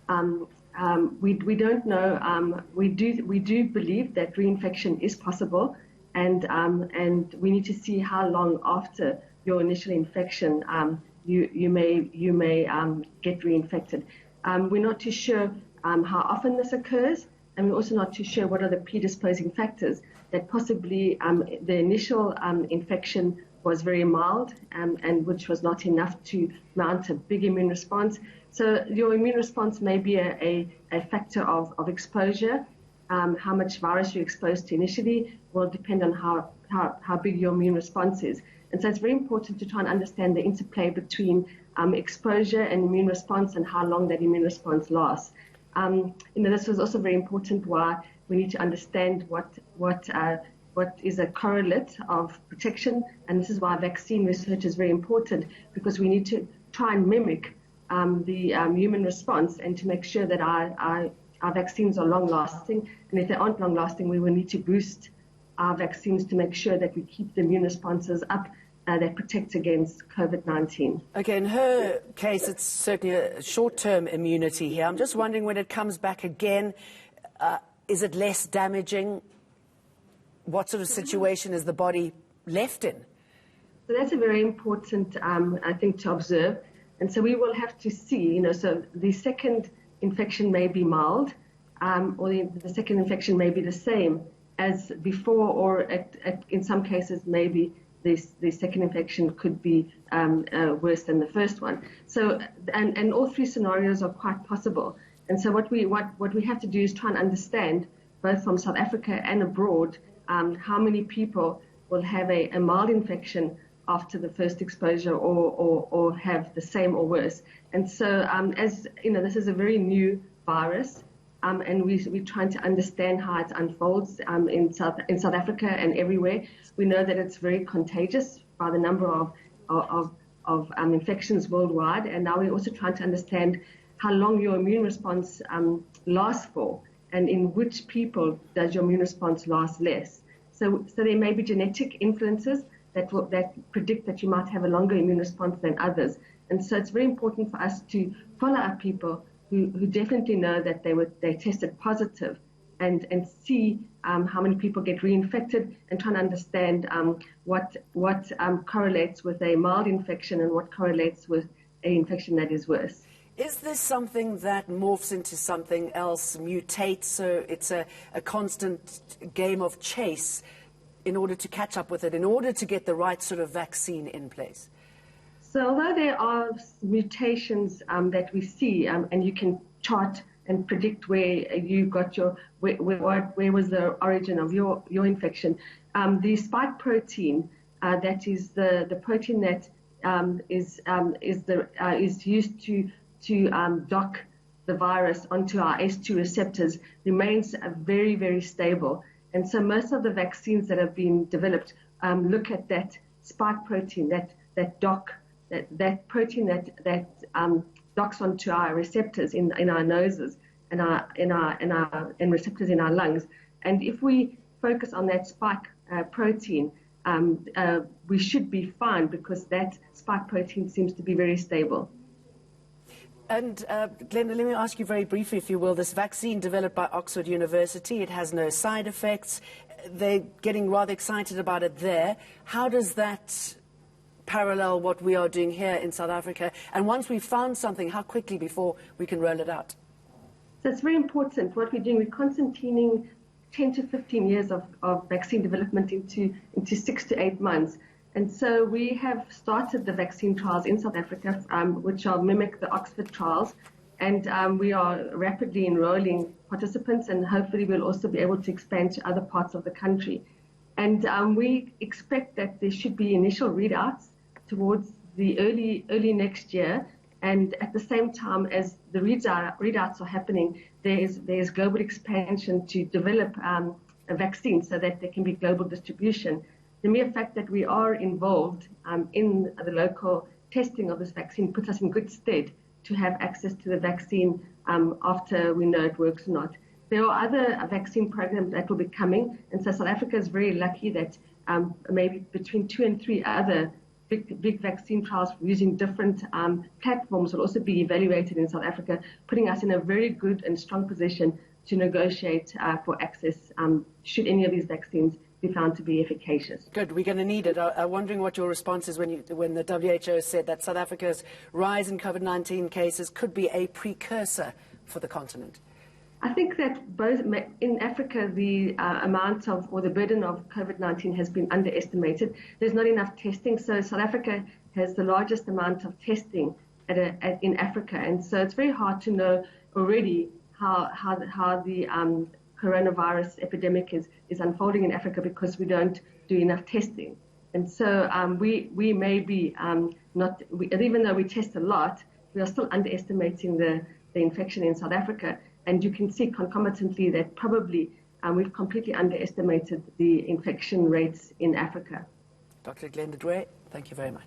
We don't know. We do believe that reinfection is possible, and we need to see how long after your initial infection you may get reinfected. We're not too sure how often this occurs, and we're also not too sure what are the predisposing factors that possibly the initial infection was very mild and which was not enough to mount a big immune response. So your immune response may be a factor of exposure. How much virus you're exposed to initially will depend on how big your immune response is. And so it's very important to try and understand the interplay between exposure and immune response and how long that immune response lasts. This was also very important why we need to understand what is a correlate of protection, and this is why vaccine research is very important, because we need to try and mimic the human response and to make sure that our vaccines are long-lasting. And if they aren't long-lasting, we will need to boost our vaccines to make sure that we keep the immune responses up that protect against COVID-19. Okay, in her case, it's certainly a short-term immunity here. I'm just wondering, when it comes back again, is it less damaging? What sort of situation is the body left in? So that's a very important, I think, to observe. And so we will have to see, so the second infection may be mild, or the second infection may be the same as before, or in some cases, maybe the second infection could be worse than the first one. So, and all three scenarios are quite possible. And so what we have to do is try and understand, both from South Africa and abroad, how many people will have a mild infection after the first exposure or have the same or worse. And so, as you know, this is a very new virus, and we're trying to understand how it unfolds in South Africa and everywhere. We know that it's very contagious by the number of infections worldwide, and now we're also trying to understand how long your immune response lasts for, and in which people does your immune response last less. So there may be genetic influences that predict that you might have a longer immune response than others. And so it's very important for us to follow up people who definitely know that they tested positive, and see how many people get reinfected, and try to understand what correlates with a mild infection and what correlates with an infection that is worse. Is this something that morphs into something else, mutates, so it's a constant game of chase in order to catch up with it, in order to get the right sort of vaccine in place? So although there are mutations that we see, and you can chart and predict where you got where was the origin of your infection, the spike protein, that is the protein that is used to dock the virus onto our S2 receptors, remains very, very stable. And so most of the vaccines that have been developed look at that spike protein, that protein that docks onto our receptors in our noses and receptors in our lungs. And if we focus on that spike protein, we should be fine, because that spike protein seems to be very stable. And Glenda, let me ask you very briefly, if you will, this vaccine developed by Oxford University, it has no side effects. They're getting rather excited about it there. How does that parallel what we are doing here in South Africa? And once we've found something, how quickly before we can roll it out? So it's very important. What we're doing, we're concentrating 10 to 15 years of vaccine development into 6 to 8 months. And so we have started the vaccine trials in South Africa, which will mimic the Oxford trials. And we are rapidly enrolling participants, and hopefully we'll also be able to expand to other parts of the country. And we expect that there should be initial readouts towards the early next year. And at the same time as the readouts are happening, there's global expansion to develop a vaccine so that there can be global distribution. The mere fact that we are involved in the local testing of this vaccine puts us in good stead to have access to the vaccine after we know it works or not. There are other vaccine programs that will be coming, and so South Africa is very lucky that maybe between 2 and 3 other big vaccine trials using different platforms will also be evaluated in South Africa, putting us in a very good and strong position to negotiate for access should any of these vaccines be found to be efficacious. Good, we're going to need it. I'm wondering what your response is when the WHO said that South Africa's rise in COVID-19 cases could be a precursor for the continent. I think that both in Africa, the amount of or the burden of COVID-19 has been underestimated. There's not enough testing, so South Africa has the largest amount of testing in Africa, and so it's very hard to know already how the coronavirus epidemic is unfolding in Africa because we don't do enough testing. And so we may be even though we test a lot, we are still underestimating the infection in South Africa. And you can see concomitantly that probably we've completely underestimated the infection rates in Africa. Dr. Glenda Dwyer, thank you very much.